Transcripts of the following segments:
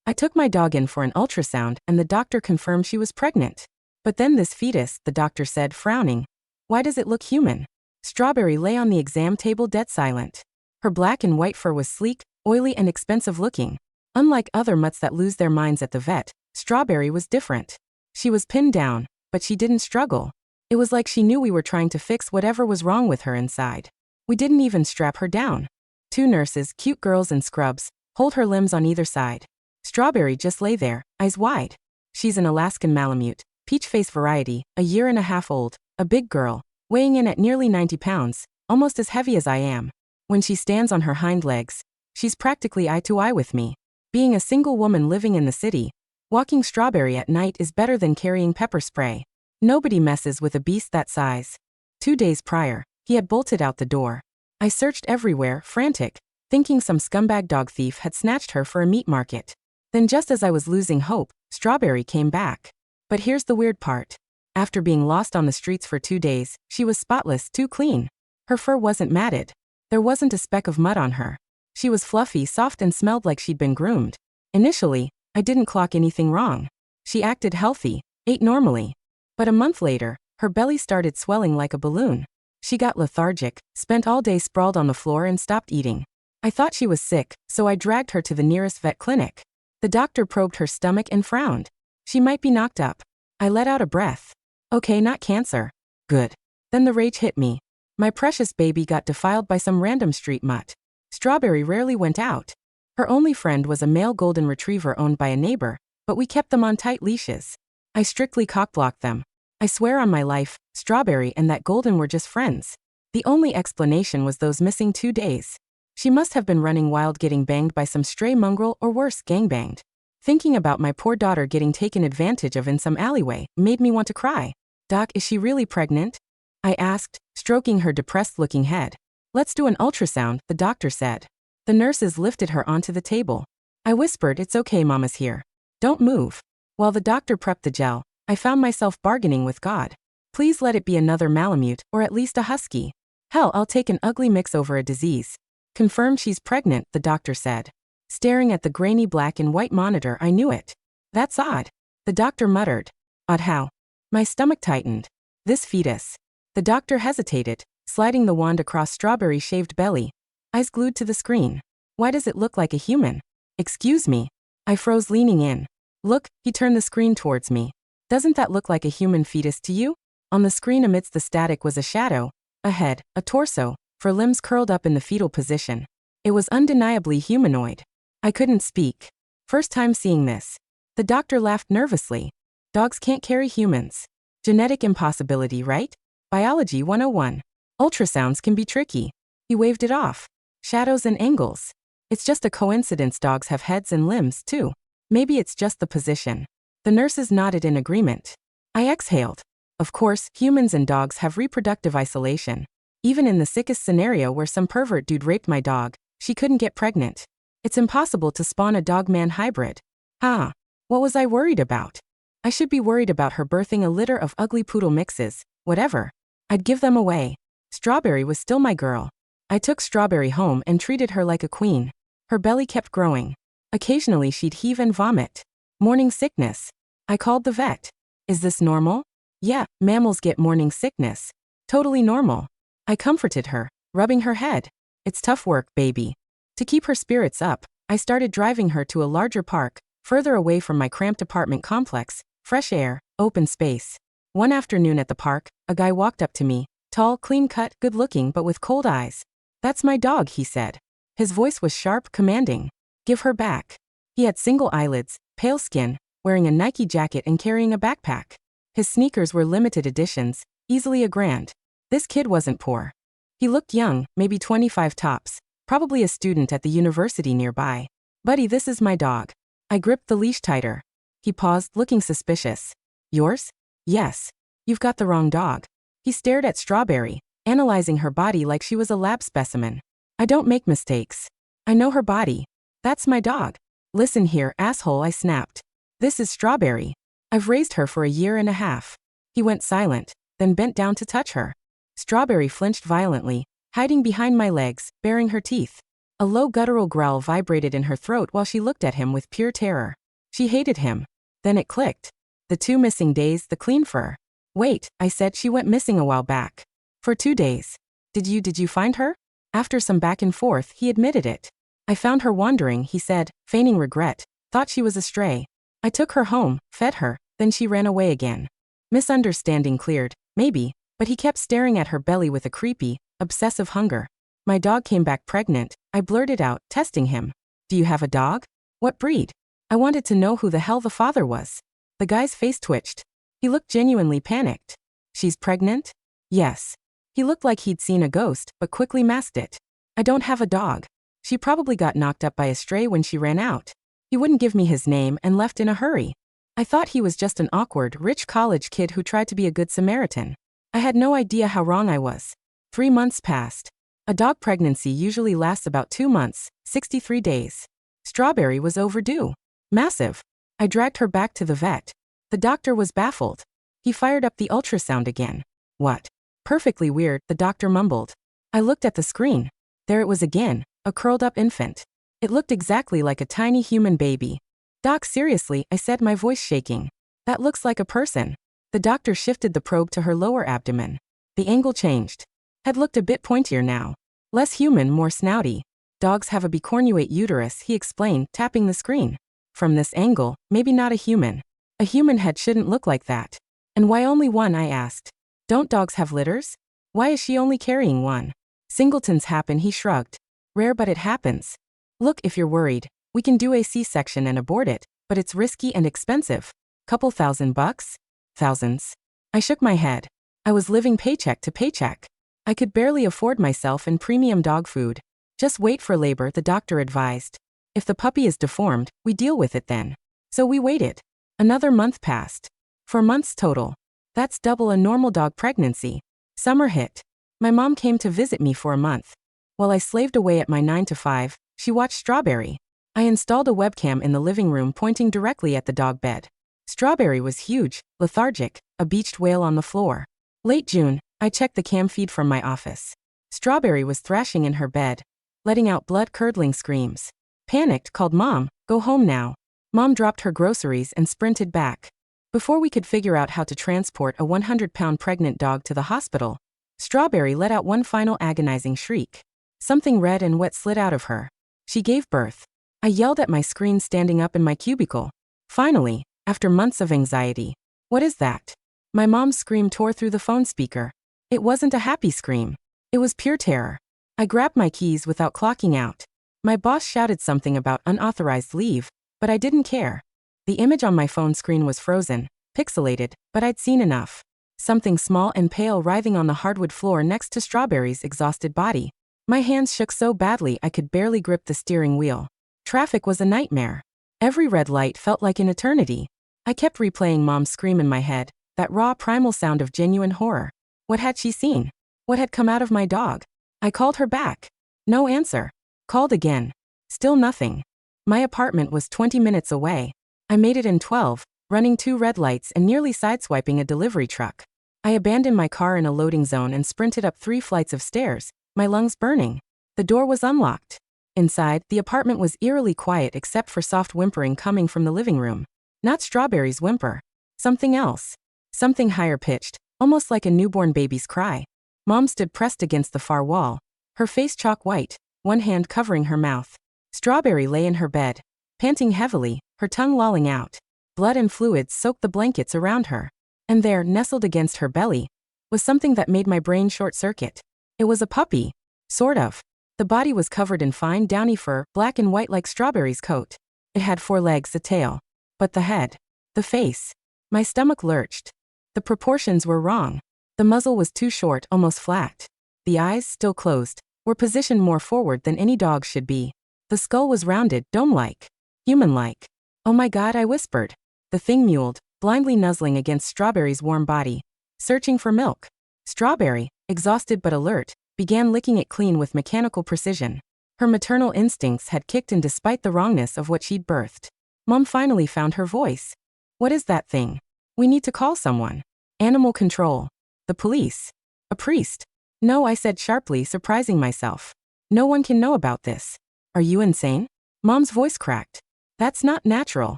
I took my dog in for an ultrasound and the doctor confirmed she was pregnant. But then this fetus, the doctor said, frowning. Why does it look human? Strawberry lay on the exam table dead silent. Her black and white fur was sleek, oily and expensive looking. Unlike other mutts that lose their minds at the vet, Strawberry was different. She was pinned down, but she didn't struggle. It was like she knew we were trying to fix whatever was wrong with her inside. We didn't even strap her down. 2 nurses, cute girls in scrubs, hold her limbs on either side. Strawberry just lay there, eyes wide. She's an Alaskan Malamute, peach face variety, a year and a half old, a big girl, weighing in at nearly 90 pounds, almost as heavy as I am. When she stands on her hind legs, she's practically eye to eye with me. Being a single woman living in the city, walking Strawberry at night is better than carrying pepper spray. Nobody messes with a beast that size. 2 days prior, he had bolted out the door. I searched everywhere, frantic, thinking some scumbag dog thief had snatched her for a meat market. Then just as I was losing hope, Strawberry came back. But here's the weird part. After being lost on the streets for 2 days, she was spotless, too clean. Her fur wasn't matted. There wasn't a speck of mud on her. She was fluffy, soft and smelled like she'd been groomed. Initially, I didn't clock anything wrong. She acted healthy, ate normally. But a month later, her belly started swelling like a balloon. She got lethargic, spent all day sprawled on the floor and stopped eating. I thought she was sick, so I dragged her to the nearest vet clinic. The doctor probed her stomach and frowned. She might be knocked up. I let out a breath. Okay, not cancer. Good. Then the rage hit me. My precious baby got defiled by some random street mutt. Strawberry rarely went out. Her only friend was a male golden retriever owned by a neighbor, but we kept them on tight leashes. I strictly cock-blocked them. I swear on my life, Strawberry and that golden were just friends. The only explanation was those missing 2 days. She must have been running wild, getting banged by some stray mongrel or worse, gangbanged. Thinking about my poor daughter getting taken advantage of in some alleyway made me want to cry. Doc, is she really pregnant? I asked, stroking her depressed-looking head. Let's do an ultrasound, the doctor said. The nurses lifted her onto the table. I whispered, it's okay, Mama's here. Don't move. While the doctor prepped the gel, I found myself bargaining with God. Please let it be another Malamute, or at least a husky. Hell, I'll take an ugly mix over a disease. Confirmed she's pregnant, the doctor said. Staring at the grainy black and white monitor, I knew it. That's odd. The doctor muttered. Odd how? My stomach tightened. This fetus. The doctor hesitated, sliding the wand across Strawberry's shaved belly. Eyes glued to the screen. Why does it look like a human? Excuse me. I froze, leaning in. Look, he turned the screen towards me. Doesn't that look like a human fetus to you? On the screen amidst the static was a shadow, a head, a torso, for limbs curled up in the fetal position. It was undeniably humanoid. I couldn't speak. First time seeing this. The doctor laughed nervously. Dogs can't carry humans. Genetic impossibility, right? Biology 101. Ultrasounds can be tricky. He waved it off. Shadows and angles. It's just a coincidence dogs have heads and limbs too. Maybe it's just the position. The nurses nodded in agreement. I exhaled. Of course, humans and dogs have reproductive isolation. Even in the sickest scenario where some pervert dude raped my dog, she couldn't get pregnant. It's impossible to spawn a dog-man hybrid. What was I worried about? I should be worried about her birthing a litter of ugly poodle mixes, whatever. I'd give them away. Strawberry was still my girl. I took Strawberry home and treated her like a queen. Her belly kept growing. Occasionally she'd heave and vomit. Morning sickness. I called the vet. Is this normal? Yeah, mammals get morning sickness. Totally normal. I comforted her, rubbing her head. It's tough work, baby. To keep her spirits up, I started driving her to a larger park, further away from my cramped apartment complex, fresh air, open space. One afternoon at the park, a guy walked up to me, tall, clean-cut, good-looking but with cold eyes. That's my dog, he said. His voice was sharp, commanding. Give her back. He had single eyelids, pale skin, wearing a Nike jacket and carrying a backpack. His sneakers were limited editions, easily a grand. This kid wasn't poor. He looked young, maybe 25 tops, probably a student at the university nearby. Buddy, this is my dog. I gripped the leash tighter. He paused, looking suspicious. Yours? Yes. You've got the wrong dog. He stared at Strawberry, analyzing her body like she was a lab specimen. I don't make mistakes. I know her body. That's my dog. Listen here, asshole, I snapped. This is Strawberry. I've raised her for a year and a half. He went silent, then bent down to touch her. Strawberry flinched violently, hiding behind my legs, baring her teeth. A low guttural growl vibrated in her throat while she looked at him with pure terror. She hated him. Then it clicked. The 2 missing days, the clean fur. Wait, I said, she went missing a while back. For 2 days. Did you find her? After some back and forth, he admitted it. I found her wandering, he said, feigning regret. Thought she was a stray. I took her home, fed her, then she ran away again. Misunderstanding cleared, maybe, but he kept staring at her belly with a creepy, obsessive hunger. My dog came back pregnant, I blurted out, testing him. Do you have a dog? What breed? I wanted to know who the hell the father was. The guy's face twitched. He looked genuinely panicked. She's pregnant? Yes. He looked like he'd seen a ghost, but quickly masked it. I don't have a dog. She probably got knocked up by a stray when she ran out. He wouldn't give me his name and left in a hurry. I thought he was just an awkward, rich college kid who tried to be a good Samaritan. I had no idea how wrong I was. 3 months passed. A dog pregnancy usually lasts about 2 months, 63 days. Strawberry was overdue. Massive. I dragged her back to the vet. The doctor was baffled. He fired up the ultrasound again. What? Perfectly weird, the doctor mumbled. I looked at the screen. There it was again, a curled-up infant. It looked exactly like a tiny human baby. Doc, seriously, I said, my voice shaking. That looks like a person. The doctor shifted the probe to her lower abdomen. The angle changed. Head looked a bit pointier now. Less human, more snouty. Dogs have a bicornuate uterus, he explained, tapping the screen. From this angle, maybe not a human. A human head shouldn't look like that. And why only one, I asked. Don't dogs have litters? Why is she only carrying one? Singletons happen, he shrugged. Rare, but it happens. Look, if you're worried, we can do a C-section and abort it, but it's risky and expensive. Couple $1,000? Thousands. I shook my head. I was living paycheck to paycheck. I could barely afford myself and premium dog food. Just wait for labor, the doctor advised. If the puppy is deformed, we deal with it then. So we waited. Another month passed. 4 months total. That's double a normal dog pregnancy. Summer hit. My mom came to visit me for a month. While I slaved away at my 9 to 5, she watched Strawberry. I installed a webcam in the living room pointing directly at the dog bed. Strawberry was huge, lethargic, a beached whale on the floor. Late June, I checked the cam feed from my office. Strawberry was thrashing in her bed, letting out blood-curdling screams. Panicked, called Mom, go home now. Mom dropped her groceries and sprinted back. Before we could figure out how to transport a 100-pound pregnant dog to the hospital, Strawberry let out one final agonizing shriek. Something red and wet slid out of her. She gave birth. I yelled at my screen standing up in my cubicle. Finally, after months of anxiety. What is that? My mom's scream tore through the phone speaker. It wasn't a happy scream. It was pure terror. I grabbed my keys without clocking out. My boss shouted something about unauthorized leave, but I didn't care. The image on my phone screen was frozen, pixelated, but I'd seen enough. Something small and pale writhing on the hardwood floor next to Strawberry's exhausted body. My hands shook so badly I could barely grip the steering wheel. Traffic was a nightmare. Every red light felt like an eternity. I kept replaying Mom's scream in my head, that raw primal sound of genuine horror. What had she seen? What had come out of my dog? I called her back. No answer. Called again. Still nothing. My apartment was 20 minutes away. I made it in 12, running 2 red lights and nearly sideswiping a delivery truck. I abandoned my car in a loading zone and sprinted up 3 flights of stairs, my lungs burning. The door was unlocked. Inside, the apartment was eerily quiet except for soft whimpering coming from the living room. Not Strawberry's whimper. Something else. Something higher pitched, almost like a newborn baby's cry. Mom stood pressed against the far wall, her face chalk white, one hand covering her mouth. Strawberry lay in her bed, panting heavily, her tongue lolling out. Blood and fluids soaked the blankets around her. And there, nestled against her belly, was something that made my brain short-circuit. It was a puppy. Sort of. The body was covered in fine, downy fur, black and white like Strawberry's coat. It had 4 legs, a tail. But the head. The face. My stomach lurched. The proportions were wrong. The muzzle was too short, almost flat. The eyes, still closed, were positioned more forward than any dog should be. The skull was rounded, dome-like. Human-like. Oh my God, I whispered. The thing mewled, blindly nuzzling against Strawberry's warm body. Searching for milk. Strawberry, exhausted but alert, began licking it clean with mechanical precision. Her maternal instincts had kicked in despite the wrongness of what she'd birthed. Mom finally found her voice. What is that thing? We need to call someone. Animal control. The police. A priest. No, I said sharply, surprising myself. No one can know about this. Are you insane? Mom's voice cracked. That's not natural.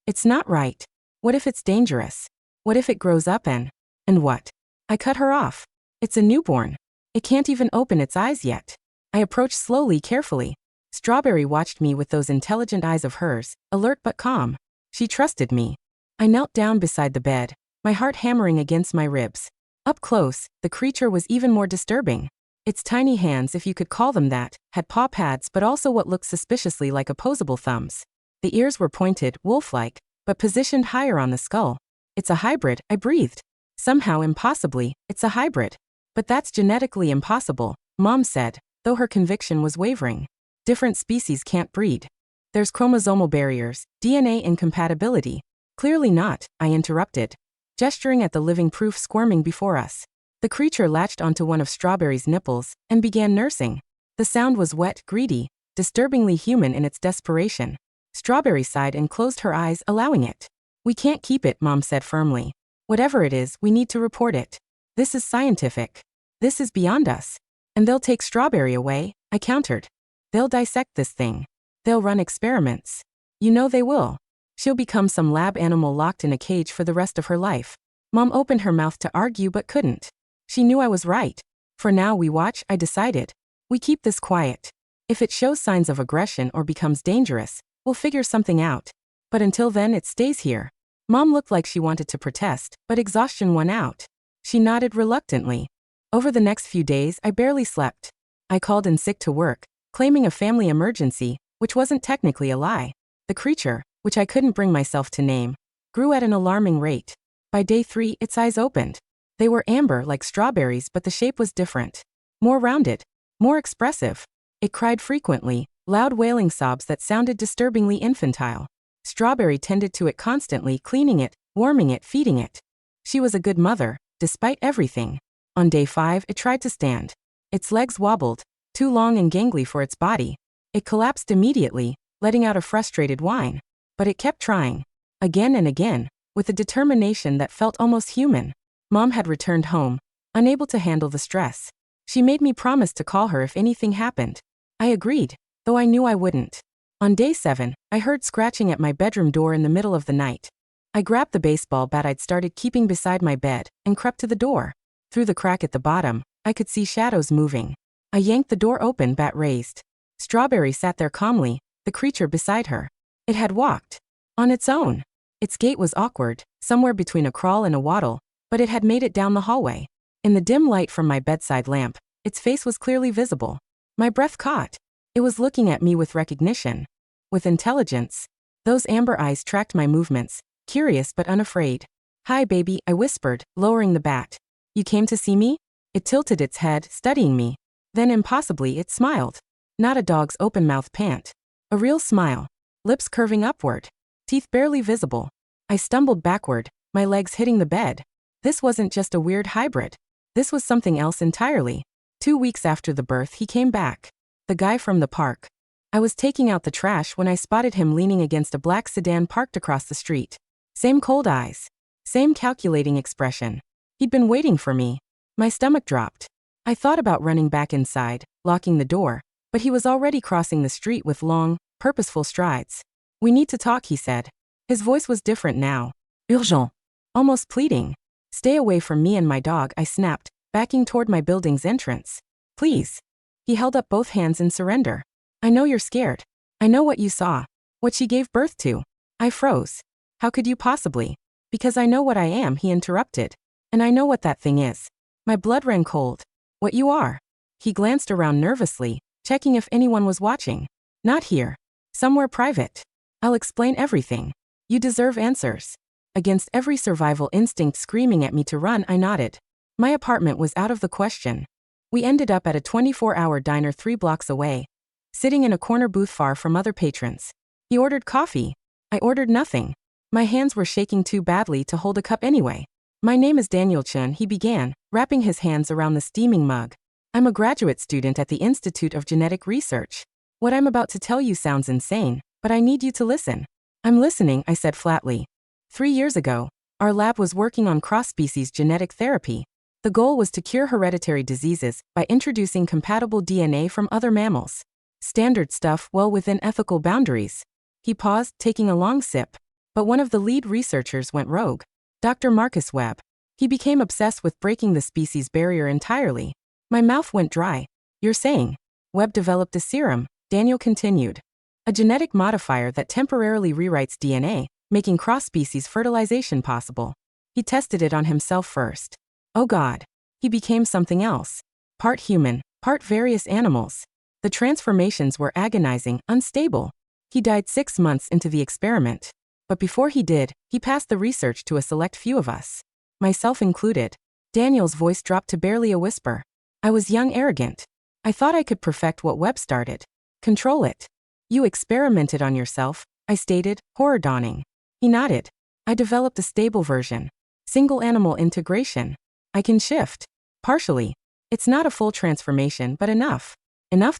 It's not right. What if it's dangerous? What if it grows up and what? I cut her off. It's a newborn. It can't even open its eyes yet. I approached slowly, carefully. Strawberry watched me with those intelligent eyes of hers, alert but calm. She trusted me. I knelt down beside the bed, my heart hammering against my ribs. Up close, the creature was even more disturbing. Its tiny hands, if you could call them that, had paw pads but also what looked suspiciously like opposable thumbs. The ears were pointed, wolf-like, but positioned higher on the skull. It's a hybrid, I breathed. Somehow, impossibly, it's a hybrid. But that's genetically impossible, Mom said, though her conviction was wavering. Different species can't breed. There's chromosomal barriers, DNA incompatibility. Clearly not, I interrupted, gesturing at the living proof squirming before us. The creature latched onto one of Strawberry's nipples and began nursing. The sound was wet, greedy, disturbingly human in its desperation. Strawberry sighed and closed her eyes, allowing it. We can't keep it, Mom said firmly. Whatever it is, we need to report it. This is scientific. This is beyond us. And they'll take Strawberry away, I countered. They'll dissect this thing. They'll run experiments. You know they will. She'll become some lab animal locked in a cage for the rest of her life. Mom opened her mouth to argue but couldn't. She knew I was right. For now we watch, I decided. We keep this quiet. If it shows signs of aggression or becomes dangerous, we'll figure something out. But until then it stays here. Mom looked like she wanted to protest, but exhaustion won out. She nodded reluctantly. Over the next few days I barely slept. I called in sick to work, claiming a family emergency, which wasn't technically a lie. The creature, which I couldn't bring myself to name, grew at an alarming rate. By day 3, its eyes opened. They were amber like strawberries, but the shape was different. More rounded. More expressive. It cried frequently, loud wailing sobs that sounded disturbingly infantile. Strawberry tended to it constantly, cleaning it, warming it, feeding it. She was a good mother, despite everything. On day 5, it tried to stand. Its legs wobbled, too long and gangly for its body. It collapsed immediately, letting out a frustrated whine. But it kept trying. Again and again, with a determination that felt almost human. Mom had returned home, unable to handle the stress. She made me promise to call her if anything happened. I agreed, though I knew I wouldn't. On day 7, I heard scratching at my bedroom door in the middle of the night. I grabbed the baseball bat I'd started keeping beside my bed and crept to the door. Through the crack at the bottom, I could see shadows moving. I yanked the door open, bat raised. Strawberry sat there calmly, the creature beside her. It had walked. On its own. Its gait was awkward, somewhere between a crawl and a waddle, but it had made it down the hallway. In the dim light from my bedside lamp, its face was clearly visible. My breath caught. It was looking at me with recognition. With intelligence. Those amber eyes tracked my movements, curious but unafraid. Hi, baby, I whispered, lowering the bat. You came to see me? It tilted its head, studying me. Then impossibly it smiled. Not a dog's open-mouthed pant. A real smile. Lips curving upward. Teeth barely visible. I stumbled backward, my legs hitting the bed. This wasn't just a weird hybrid. This was something else entirely. 2 weeks after the birth he came back. The guy from the park. I was taking out the trash when I spotted him leaning against a black sedan parked across the street. Same cold eyes. Same calculating expression. He'd been waiting for me. My stomach dropped. I thought about running back inside, locking the door, but he was already crossing the street with long, purposeful strides. We need to talk, he said. His voice was different now. Urgent. Almost pleading. Stay away from me and my dog, I snapped, backing toward my building's entrance. Please. He held up both hands in surrender. I know you're scared. I know what you saw. What she gave birth to. I froze. How could you possibly? Because I know what I am, he interrupted. And I know what that thing is. My blood ran cold. What you are. He glanced around nervously, checking if anyone was watching. Not here. Somewhere private. I'll explain everything. You deserve answers. Against every survival instinct screaming at me to run, I nodded. My apartment was out of the question. We ended up at a 24-hour diner 3 blocks away, sitting in a corner booth far from other patrons. He ordered coffee. I ordered nothing. My hands were shaking too badly to hold a cup anyway. My name is Chen, he began, wrapping his hands around the steaming mug. I'm a graduate student at the Institute of Genetic Research. What I'm about to tell you sounds insane, but I need you to listen. I'm listening, I said flatly. 3 years ago, our lab was working on cross-species genetic therapy. The goal was to cure hereditary diseases by introducing compatible DNA from other mammals. Standard stuff, well within ethical boundaries. He paused, taking a long sip. But one of the lead researchers went rogue. Dr. Marcus Webb. He became obsessed with breaking the species barrier entirely. My mouth went dry. You're saying? Webb developed a serum, Daniel continued. A genetic modifier that temporarily rewrites DNA, making cross-species fertilization possible. He tested it on himself first. Oh God. He became something else. Part human, part various animals. The transformations were agonizing, unstable. He died 6 months into the experiment. But before he did, he passed the research to a select few of us. Myself included. Daniel's voice dropped to barely a whisper. I was young, arrogant. I thought I could perfect what Webb started. Control it. You experimented on yourself, I stated, horror dawning. He nodded. I developed a stable version. Single animal integration. I can shift. Partially. It's not a full transformation, but enough. Enough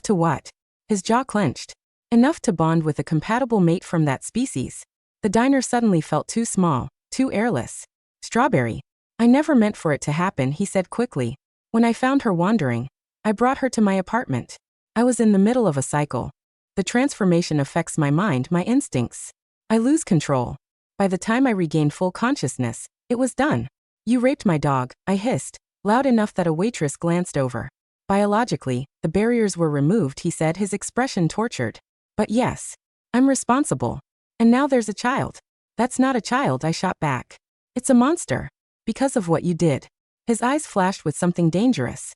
to what? His jaw clenched. Enough to bond with a compatible mate from that species. The diner suddenly felt too small, too airless. Strawberry. I never meant for it to happen, he said quickly. When I found her wandering, I brought her to my apartment. I was in the middle of a cycle. The transformation affects my mind, my instincts. I lose control. By the time I regained full consciousness, it was done. You raped my dog, I hissed, loud enough that a waitress glanced over. Biologically, the barriers were removed, he said, his expression tortured. But yes, I'm responsible. And now there's a child. That's not a child, I shot back. It's a monster. Because of what you did. His eyes flashed with something dangerous.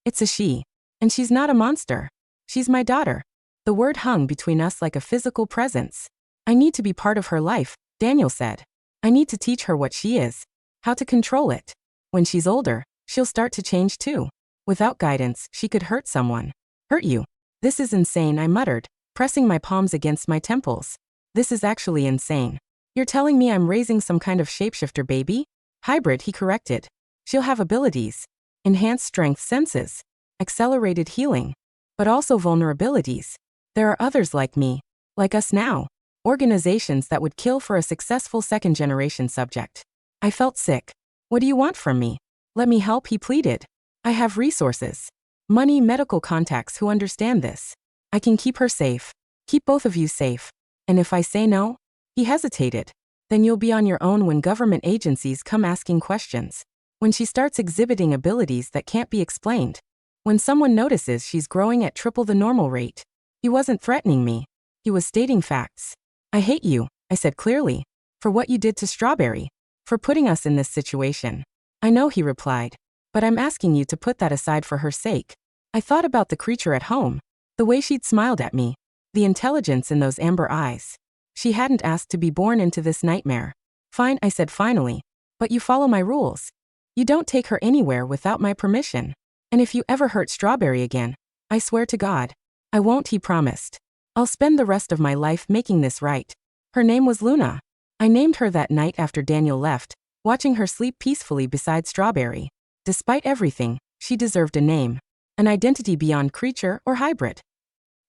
It's a she. And she's not a monster. She's my daughter. The word hung between us like a physical presence. I need to be part of her life, Daniel said. I need to teach her what she is. How to control it. When she's older, she'll start to change too. Without guidance, she could hurt someone. Hurt you. This is insane, I muttered, pressing my palms against my temples. This is actually insane. You're telling me I'm raising some kind of shapeshifter baby? Hybrid, he corrected. She'll have abilities. Enhanced strength senses. Accelerated healing. But also vulnerabilities. There are others like me. Like us now. Organizations that would kill for a successful second-generation subject. I felt sick. What do you want from me? Let me help, he pleaded. I have resources. Money, medical contacts who understand this. I can keep her safe. Keep both of you safe. And if I say no? He hesitated. Then you'll be on your own when government agencies come asking questions. When she starts exhibiting abilities that can't be explained. When someone notices she's growing at triple the normal rate. He wasn't threatening me. He was stating facts. I hate you, I said clearly. For what you did to Strawberry. For putting us in this situation. I know, he replied. But I'm asking you to put that aside for her sake. I thought about the creature at home. The way she'd smiled at me. The intelligence in those amber eyes. She hadn't asked to be born into this nightmare. Fine, I said finally. But you follow my rules. You don't take her anywhere without my permission. And if you ever hurt Strawberry again, I swear to God. I won't, he promised. I'll spend the rest of my life making this right. Her name was Luna. I named her that night after Daniel left, watching her sleep peacefully beside Strawberry. Despite everything, she deserved a name. An identity beyond creature or hybrid.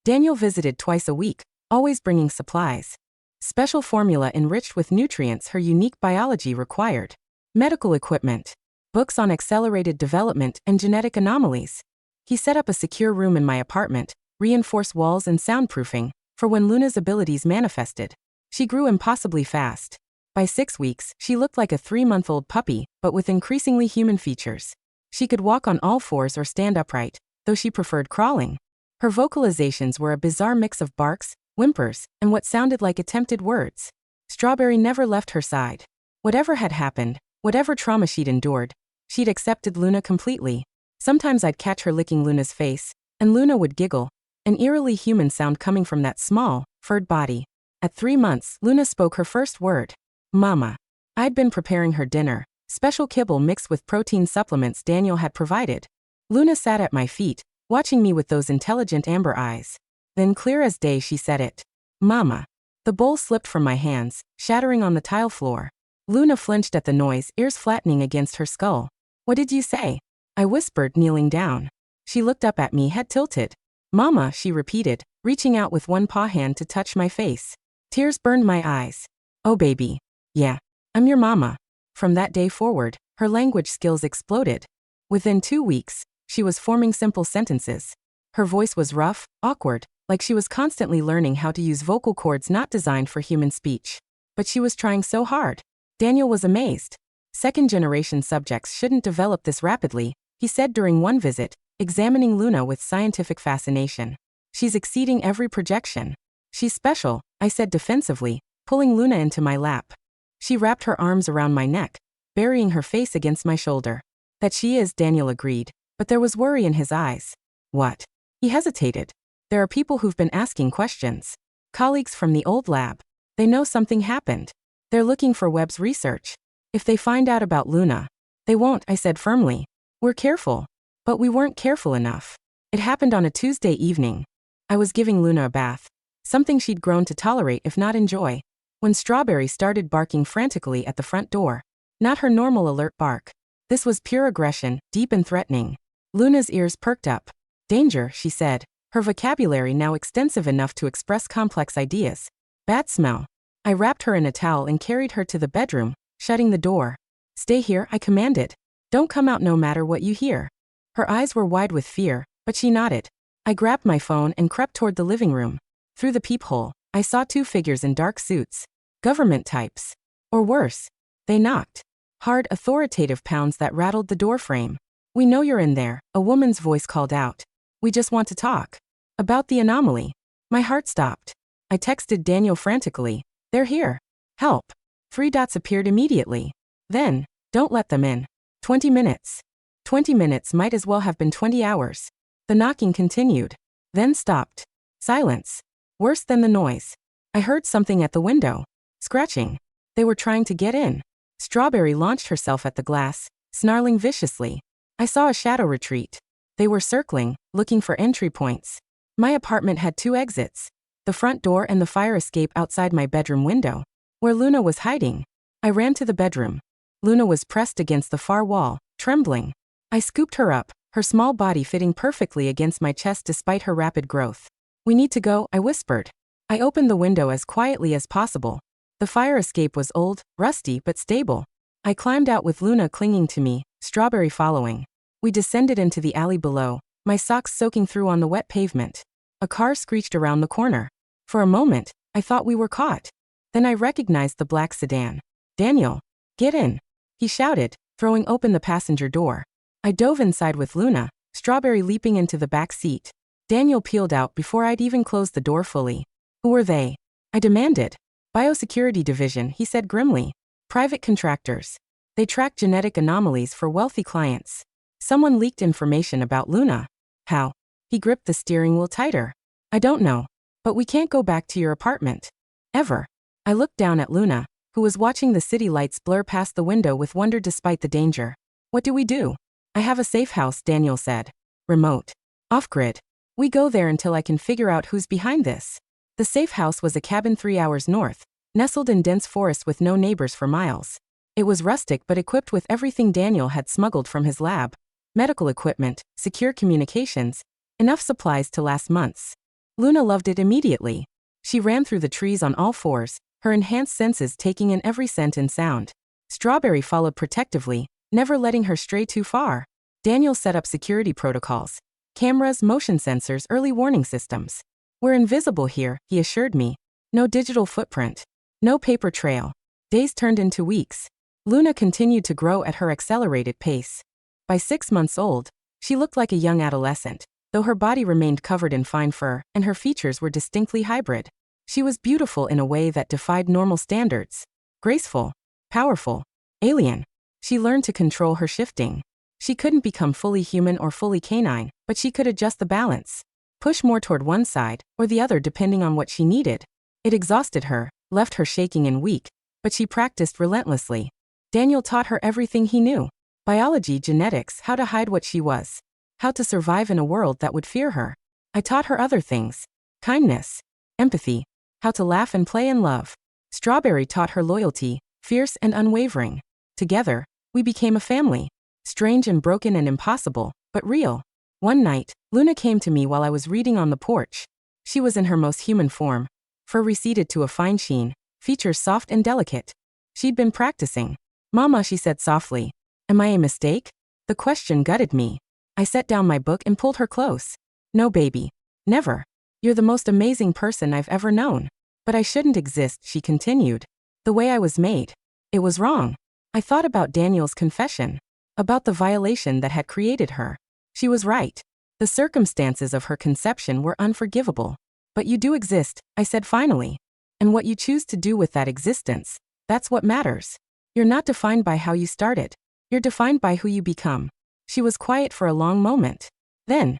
Daniel visited twice a week, always bringing supplies. Special formula enriched with nutrients her unique biology required. Medical equipment. Books on accelerated development and genetic anomalies. He set up a secure room in my apartment, reinforced walls and soundproofing, for when Luna's abilities manifested. She grew impossibly fast. By 6 weeks, she looked like a 3-month-old puppy, but with increasingly human features. She could walk on all fours or stand upright, though she preferred crawling. Her vocalizations were a bizarre mix of barks, whimpers, and what sounded like attempted words. Strawberry never left her side. Whatever had happened, whatever trauma she'd endured, she'd accepted Luna completely. Sometimes I'd catch her licking Luna's face, and Luna would giggle, an eerily human sound coming from that small, furred body. At 3 months, Luna spoke her first word. Mama. I'd been preparing her dinner, special kibble mixed with protein supplements Daniel had provided. Luna sat at my feet, watching me with those intelligent amber eyes. Then clear as day she said it. Mama. The bowl slipped from my hands, shattering on the tile floor. Luna flinched at the noise, ears flattening against her skull. What did you say? I whispered, kneeling down. She looked up at me, head tilted. Mama, she repeated, reaching out with one paw hand to touch my face. Tears burned my eyes. Oh baby. Yeah. I'm your mama. From that day forward, her language skills exploded. Within 2 weeks, she was forming simple sentences. Her voice was rough, awkward, like she was constantly learning how to use vocal cords not designed for human speech. But she was trying so hard. Daniel was amazed. Second-generation subjects shouldn't develop this rapidly, he said during one visit, examining Luna with scientific fascination. She's exceeding every projection. She's special, I said defensively, pulling Luna into my lap. She wrapped her arms around my neck, burying her face against my shoulder. That she is, Daniel agreed, but there was worry in his eyes. What? He hesitated. There are people who've been asking questions. Colleagues from the old lab. They know something happened. They're looking for Webb's research. If they find out about Luna, they won't, I said firmly. We're careful. But we weren't careful enough. It happened on a Tuesday evening. I was giving Luna a bath. Something she'd grown to tolerate if not enjoy. When Strawberry started barking frantically at the front door. Not her normal alert bark. This was pure aggression, deep and threatening. Luna's ears perked up. Danger, she said, her vocabulary now extensive enough to express complex ideas. Bad smell. I wrapped her in a towel and carried her to the bedroom, shutting the door. Stay here, I commanded. Don't come out no matter what you hear. Her eyes were wide with fear, but she nodded. I grabbed my phone and crept toward the living room. Through the peephole, I saw two figures in dark suits. Government types. Or worse. They knocked. Hard, authoritative pounds that rattled the doorframe. We know you're in there, a woman's voice called out. We just want to talk. About the anomaly. My heart stopped. I texted Daniel frantically. They're here. Help. 3 dots appeared immediately. Then, don't let them in. 20 minutes. 20 minutes might as well have been 20 hours. The knocking continued. Then stopped. Silence. Worse than the noise. I heard something at the window. Scratching. They were trying to get in. Strawberry launched herself at the glass, snarling viciously. I saw a shadow retreat. They were circling, looking for entry points. My apartment had 2 exits. The front door and the fire escape outside my bedroom window. Where Luna was hiding. I ran to the bedroom. Luna was pressed against the far wall, trembling. I scooped her up, her small body fitting perfectly against my chest despite her rapid growth. We need to go, I whispered. I opened the window as quietly as possible. The fire escape was old, rusty but stable. I climbed out with Luna clinging to me, Strawberry following. We descended into the alley below, my socks soaking through on the wet pavement. A car screeched around the corner. For a moment, I thought we were caught. Then I recognized the black sedan. Daniel, get in, he shouted, throwing open the passenger door. I dove inside with Luna, Strawberry leaping into the back seat. Daniel peeled out before I'd even closed the door fully. Who were they? I demanded. Biosecurity Division, he said grimly. Private contractors. They track genetic anomalies for wealthy clients. Someone leaked information about Luna. How? He gripped the steering wheel tighter. I don't know. But we can't go back to your apartment. Ever. I looked down at Luna, who was watching the city lights blur past the window with wonder despite the danger. What do we do? I have a safe house, Daniel said. Remote. Off-grid. We go there until I can figure out who's behind this. The safe house was a cabin 3 hours north, nestled in dense forest with no neighbors for miles. It was rustic but equipped with everything Daniel had smuggled from his lab. Medical equipment, secure communications, enough supplies to last months. Luna loved it immediately. She ran through the trees on all fours, her enhanced senses taking in every scent and sound. Strawberry followed protectively, never letting her stray too far. Daniel set up security protocols. Cameras, motion sensors, early warning systems. We're invisible here, he assured me. No digital footprint. No paper trail. Days turned into weeks. Luna continued to grow at her accelerated pace. By 6 months old, she looked like a young adolescent, though her body remained covered in fine fur, and her features were distinctly hybrid. She was beautiful in a way that defied normal standards. Graceful. Powerful. Alien. She learned to control her shifting. She couldn't become fully human or fully canine, but she could adjust the balance. Push more toward one side, or the other depending on what she needed. It exhausted her, left her shaking and weak, but she practiced relentlessly. Daniel taught her everything he knew. Biology, genetics, how to hide what she was. How to survive in a world that would fear her. I taught her other things. Kindness. Empathy. How to laugh and play and love. Strawberry taught her loyalty, fierce and unwavering. Together, we became a family. Strange and broken and impossible, but real. One night, Luna came to me while I was reading on the porch. She was in her most human form. Fur receded to a fine sheen, features soft and delicate. She'd been practicing. Mama, she said softly. Am I a mistake? The question gutted me. I set down my book and pulled her close. No, baby. Never. You're the most amazing person I've ever known. But I shouldn't exist, she continued. The way I was made. It was wrong. I thought about Daniel's confession. About the violation that had created her. She was right. The circumstances of her conception were unforgivable. But you do exist, I said finally. And what you choose to do with that existence, that's what matters. You're not defined by how you started. You're defined by who you become. She was quiet for a long moment. Then,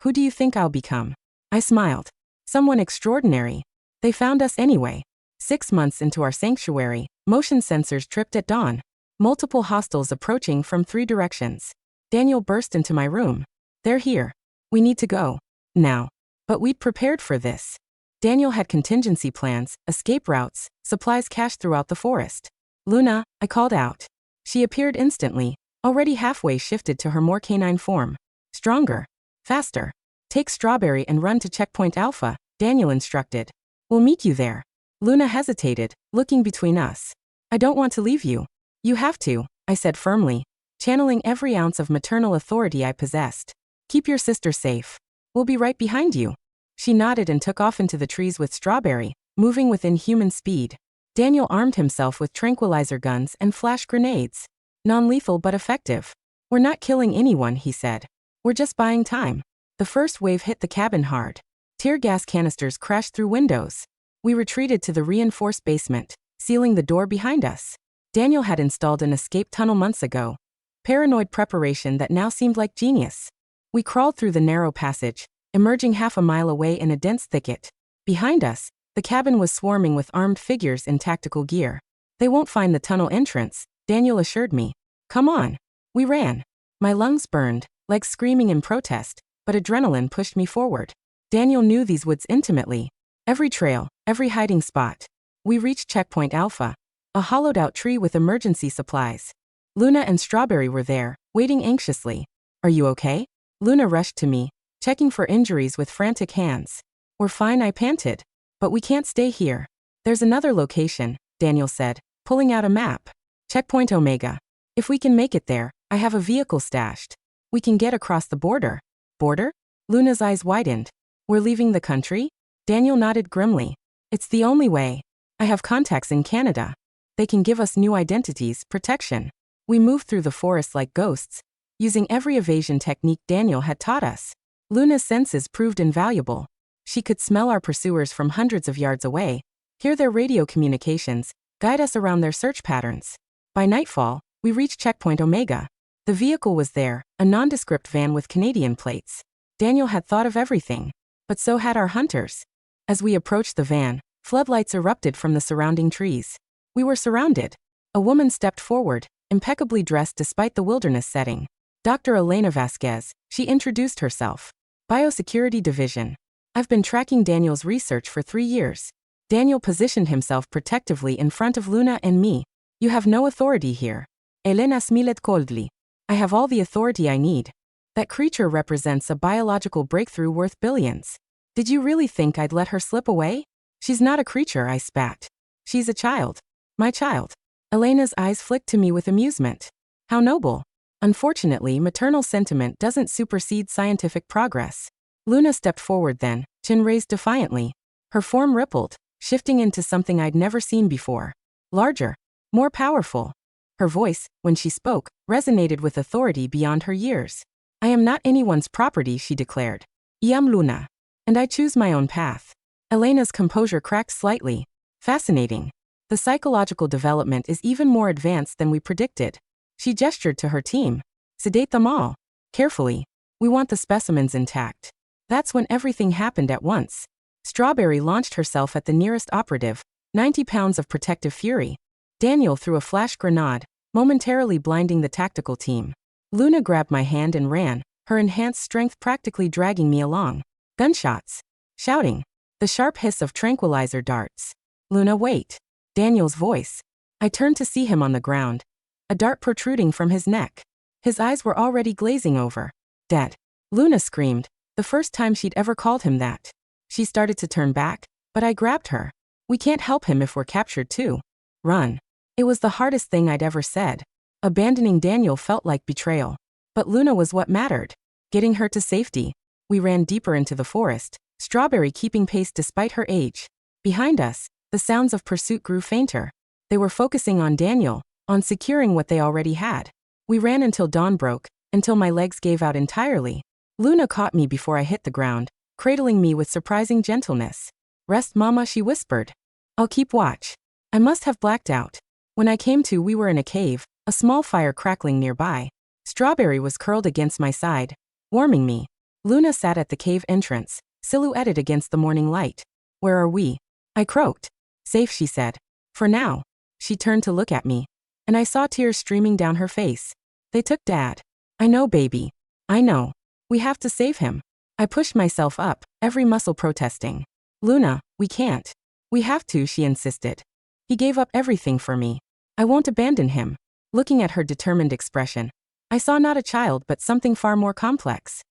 who do you think I'll become? I smiled. Someone extraordinary. They found us anyway. 6 months into our sanctuary, motion sensors tripped at dawn. Multiple hostiles approaching from 3 directions. Daniel burst into my room. They're here. We need to go. Now. But we'd prepared for this. Daniel had contingency plans, escape routes, supplies cached throughout the forest. Luna, I called out. She appeared instantly, already halfway shifted to her more canine form. Stronger. Faster. Take Strawberry and run to Checkpoint Alpha, Daniel instructed. We'll meet you there. Luna hesitated, looking between us. I don't want to leave you. You have to, I said firmly, channeling every ounce of maternal authority I possessed. Keep your sister safe. We'll be right behind you. She nodded and took off into the trees with Strawberry, moving within human speed. Daniel armed himself with tranquilizer guns and flash grenades. Non-lethal but effective. We're not killing anyone, he said. We're just buying time. The first wave hit the cabin hard. Tear gas canisters crashed through windows. We retreated to the reinforced basement, sealing the door behind us. Daniel had installed an escape tunnel months ago. Paranoid preparation that now seemed like genius. We crawled through the narrow passage, emerging half a mile away in a dense thicket. Behind us, the cabin was swarming with armed figures in tactical gear. They won't find the tunnel entrance, Daniel assured me. Come on. We ran. My lungs burned, legs screaming in protest, but adrenaline pushed me forward. Daniel knew these woods intimately. Every trail, every hiding spot. We reached Checkpoint Alpha, a hollowed-out tree with emergency supplies. Luna and Strawberry were there, waiting anxiously. Are you okay? Luna rushed to me, checking for injuries with frantic hands. We're fine, I panted. But we can't stay here. There's another location, Daniel said, pulling out a map. Checkpoint Omega. If we can make it there, I have a vehicle stashed. We can get across the border. Border? Luna's eyes widened. We're leaving the country? Daniel nodded grimly. It's the only way. I have contacts in Canada. They can give us new identities, protection. We moved through the forest like ghosts, using every evasion technique Daniel had taught us. Luna's senses proved invaluable. She could smell our pursuers from hundreds of yards away, hear their radio communications, guide us around their search patterns. By nightfall, we reached Checkpoint Omega. The vehicle was there, a nondescript van with Canadian plates. Daniel had thought of everything, but so had our hunters. As we approached the van, floodlights erupted from the surrounding trees. We were surrounded. A woman stepped forward, impeccably dressed despite the wilderness setting. Dr. Elena Vasquez, she introduced herself. Biosecurity Division. I've been tracking Daniel's research for 3 years. Daniel positioned himself protectively in front of Luna and me. You have no authority here. Elena smiled coldly. I have all the authority I need. That creature represents a biological breakthrough worth billions. Did you really think I'd let her slip away? She's not a creature, I spat. She's a child. My child. Elena's eyes flicked to me with amusement. How noble. Unfortunately, maternal sentiment doesn't supersede scientific progress. Luna stepped forward then, chin raised defiantly. Her form rippled, shifting into something I'd never seen before. Larger. More powerful. Her voice, when she spoke, resonated with authority beyond her years. I am not anyone's property, she declared. I am Luna. And I choose my own path. Elena's composure cracked slightly. Fascinating. The psychological development is even more advanced than we predicted. She gestured to her team. Sedate them all. Carefully. We want the specimens intact. That's when everything happened at once. Strawberry launched herself at the nearest operative, 90 pounds of protective fury. Daniel threw a flash grenade, momentarily blinding the tactical team. Luna grabbed my hand and ran, her enhanced strength practically dragging me along. Gunshots. Shouting. The sharp hiss of tranquilizer darts. Luna, wait. Daniel's voice. I turned to see him on the ground. A dart protruding from his neck. His eyes were already glazing over. Dead. Luna screamed, the first time she'd ever called him that. She started to turn back, but I grabbed her. We can't help him if we're captured too. Run. It was the hardest thing I'd ever said. Abandoning Daniel felt like betrayal. But Luna was what mattered. Getting her to safety. We ran deeper into the forest, Strawberry keeping pace despite her age. Behind us, the sounds of pursuit grew fainter. They were focusing on Daniel, on securing what they already had. We ran until dawn broke, until my legs gave out entirely. Luna caught me before I hit the ground, cradling me with surprising gentleness. "Rest, Mama," she whispered. "I'll keep watch." I must have blacked out. When I came to, we were in a cave, a small fire crackling nearby. Strawberry was curled against my side, warming me. Luna sat at the cave entrance, silhouetted against the morning light. "Where are we?" I croaked. "Safe," she said. "For now." She turned to look at me, and I saw tears streaming down her face. "They took Dad." "I know, baby. I know. We have to save him." I pushed myself up, every muscle protesting. "Luna, we can't." "We have to," she insisted. "He gave up everything for me. I won't abandon him." Looking at her determined expression, I saw not a child but something far more complex.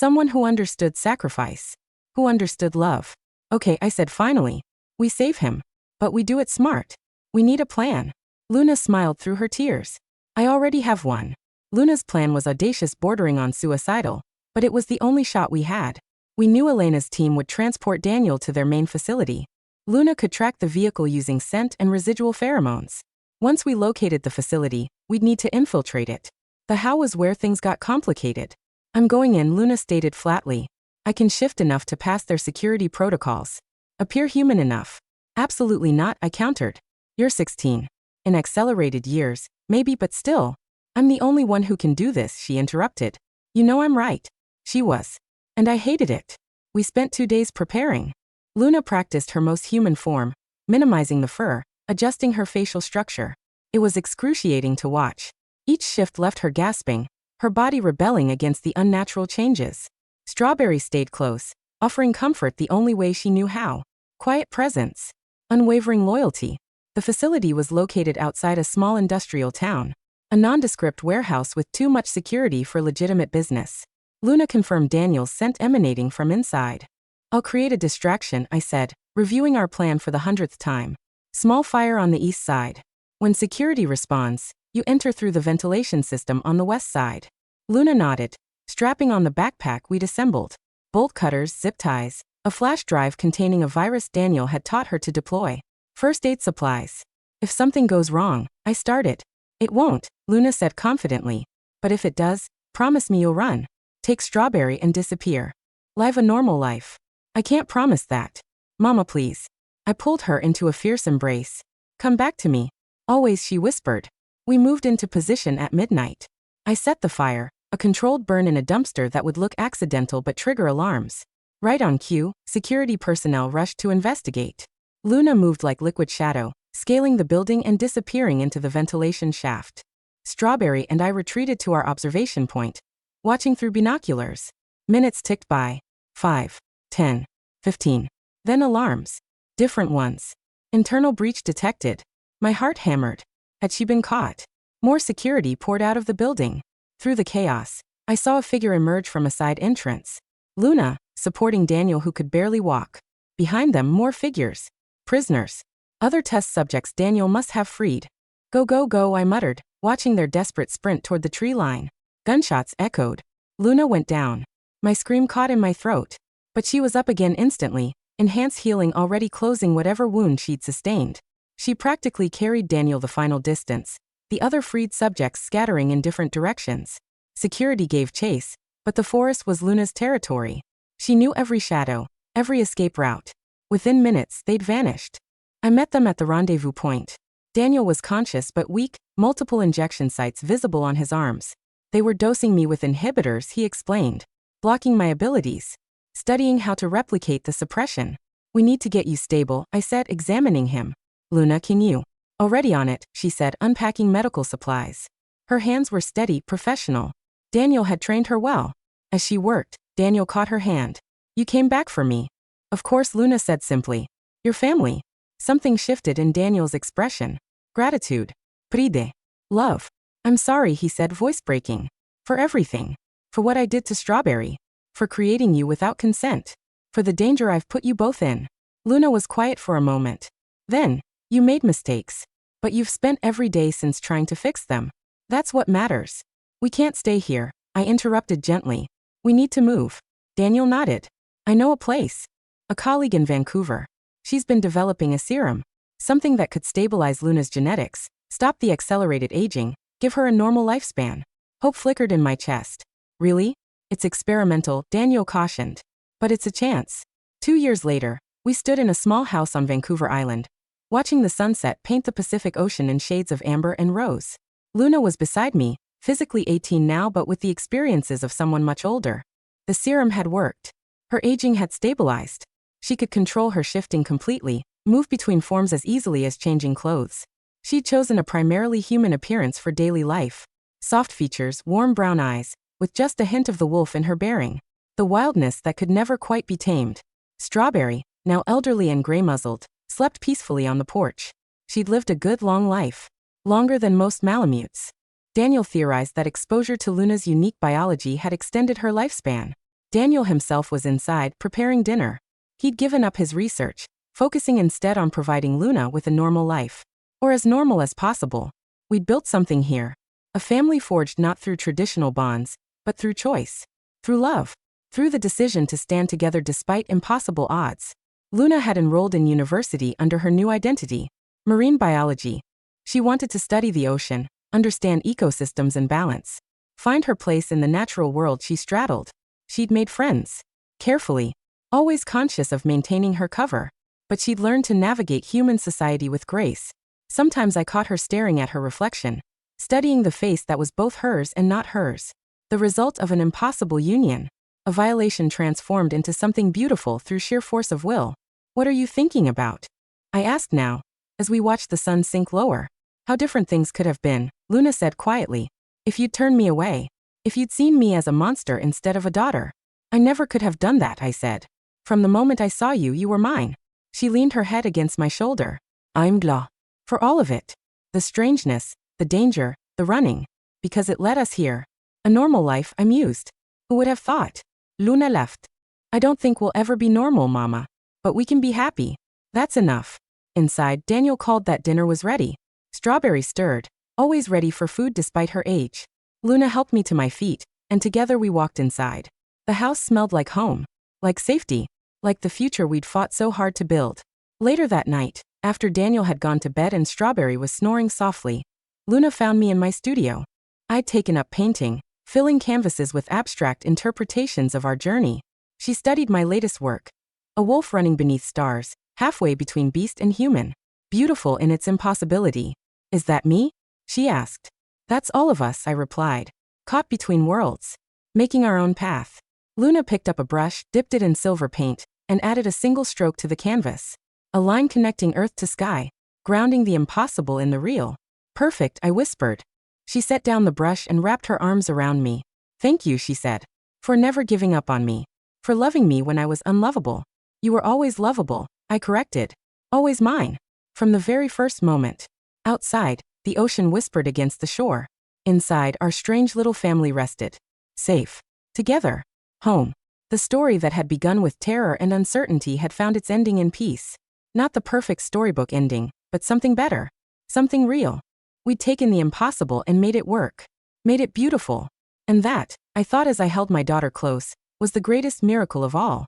Someone who understood sacrifice. Who understood love. "Okay," I said finally. "We save him. But we do it smart. We need a plan." Luna smiled through her tears. "I already have one." Luna's plan was audacious, bordering on suicidal, but it was the only shot we had. We knew Elena's team would transport Daniel to their main facility. Luna could track the vehicle using scent and residual pheromones. Once we located the facility, we'd need to infiltrate it. The how was where things got complicated. "I'm going in," Luna stated flatly. "I can shift enough to pass their security protocols. Appear human enough." "Absolutely not," I countered. "You're 16. In accelerated years, maybe, but still." "I'm the only one who can do this," she interrupted. "You know I'm right." She was. And I hated it. We spent 2 days preparing. Luna practiced her most human form, minimizing the fur, adjusting her facial structure. It was excruciating to watch. Each shift left her gasping, her body rebelling against the unnatural changes. Strawberry stayed close, offering comfort the only way she knew how. Quiet presence. Unwavering loyalty. The facility was located outside a small industrial town. A nondescript warehouse with too much security for legitimate business. Luna confirmed Daniel's scent emanating from inside. "I'll create a distraction," I said, reviewing our plan for the 100th time. "Small fire on the east side. When security responds, you enter through the ventilation system on the west side." Luna nodded, strapping on the backpack we'd assembled. Bolt cutters, zip ties, a flash drive containing a virus Daniel had taught her to deploy. First aid supplies. "If something goes wrong," I started. "It won't," Luna said confidently. "But if it does, promise me you'll run. Take Strawberry and disappear. Live a normal life." "I can't promise that." "Mama, please." I pulled her into a fierce embrace. "Come back to me. Always," she whispered. We moved into position at midnight. I set the fire, a controlled burn in a dumpster that would look accidental but trigger alarms. Right on cue, security personnel rushed to investigate. Luna moved like liquid shadow, scaling the building and disappearing into the ventilation shaft. Strawberry and I retreated to our observation point, watching through binoculars. Minutes ticked by. 5, 10, 15. Then alarms. Different ones. Internal breach detected. My heart hammered. Had she been caught? More security poured out of the building. Through the chaos, I saw a figure emerge from a side entrance. Luna, supporting Daniel who could barely walk. Behind them, more figures. Prisoners. Other test subjects Daniel must have freed. "Go, go, go," I muttered, watching their desperate sprint toward the tree line. Gunshots echoed. Luna went down. My scream caught in my throat. But she was up again instantly, enhanced healing already closing whatever wound she'd sustained. She practically carried Daniel the final distance, the other freed subjects scattering in different directions. Security gave chase, but the forest was Luna's territory. She knew every shadow, every escape route. Within minutes, they'd vanished. I met them at the rendezvous point. Daniel was conscious but weak, multiple injection sites visible on his arms. "They were dosing me with inhibitors," he explained. "Blocking my abilities. Studying how to replicate the suppression." "We need to get you stable," I said, examining him. "Luna, can you?" "Already on it," she said, unpacking medical supplies. Her hands were steady, professional. Daniel had trained her well. As she worked, Daniel caught her hand. "You came back for me." "Of course," Luna said simply. "Your family." Something shifted in Daniel's expression. Gratitude. Pride. Love. "I'm sorry," he said, voice breaking. "For everything. For what I did to Strawberry. For creating you without consent. For the danger I've put you both in." Luna was quiet for a moment. Then, "You made mistakes. But you've spent every day since trying to fix them. That's what matters." "We can't stay here," I interrupted gently. "We need to move." Daniel nodded. I know a place. A colleague in Vancouver. She's been developing a serum. Something that could stabilize Luna's genetics, stop the accelerated aging, give her a normal lifespan. Hope flickered in my chest. Really? It's experimental, Daniel cautioned. But it's a chance. 2 years later, we stood in a small house on Vancouver Island, watching the sunset paint the Pacific Ocean in shades of amber and rose. Luna was beside me, physically 18 now but with the experiences of someone much older. The serum had worked. Her aging had stabilized. She could control her shifting completely, move between forms as easily as changing clothes. She'd chosen a primarily human appearance for daily life. Soft features, warm brown eyes, with just a hint of the wolf in her bearing. The wildness that could never quite be tamed. Strawberry, now elderly and gray-muzzled, slept peacefully on the porch. She'd lived a good long life. Longer than most Malamutes. Daniel theorized that exposure to Luna's unique biology had extended her lifespan. Daniel himself was inside, preparing dinner. He'd given up his research, focusing instead on providing Luna with a normal life. Or as normal as possible. We'd built something here. A family forged not through traditional bonds, but through choice. Through love. Through the decision to stand together despite impossible odds. Luna had enrolled in university under her new identity. Marine biology. She wanted to study the ocean, understand ecosystems and balance. Find her place in the natural world she straddled. She'd made friends. Carefully. Always conscious of maintaining her cover. But she'd learned to navigate human society with grace. Sometimes I caught her staring at her reflection, studying the face that was both hers and not hers. The result of an impossible union. A violation transformed into something beautiful through sheer force of will. What are you thinking about? I asked now, as we watched the sun sink lower. How different things could have been, Luna said quietly. If you'd turned me away. If you'd seen me as a monster instead of a daughter. I never could have done that, I said. From the moment I saw you, you were mine. She leaned her head against my shoulder. I'm glad. For all of it. The strangeness, the danger, the running. Because it led us here. A normal life, I mused. Who would have thought? Luna left. I don't think we'll ever be normal, Mama. But we can be happy. That's enough. Inside, Daniel called that dinner was ready. Strawberry stirred, always ready for food despite her age. Luna helped me to my feet, and together we walked inside. The house smelled like home. Like safety. Like the future we'd fought so hard to build. Later that night, after Daniel had gone to bed and Strawberry was snoring softly, Luna found me in my studio. I'd taken up painting, filling canvases with abstract interpretations of our journey. She studied my latest work. A wolf running beneath stars, halfway between beast and human. Beautiful in its impossibility. Is that me? She asked. That's all of us, I replied. Caught between worlds. Making our own path. Luna picked up a brush, dipped it in silver paint, and added a single stroke to the canvas. A line connecting earth to sky, grounding the impossible in the real. Perfect, I whispered. She set down the brush and wrapped her arms around me. Thank you, she said. For never giving up on me. For loving me when I was unlovable. You were always lovable, I corrected. Always mine. From the very first moment. Outside, the ocean whispered against the shore. Inside, our strange little family rested. Safe. Together. Home. The story that had begun with terror and uncertainty had found its ending in peace. Not the perfect storybook ending, but something better. Something real. We'd taken the impossible and made it work. Made it beautiful. And that, I thought as I held my daughter close, was the greatest miracle of all.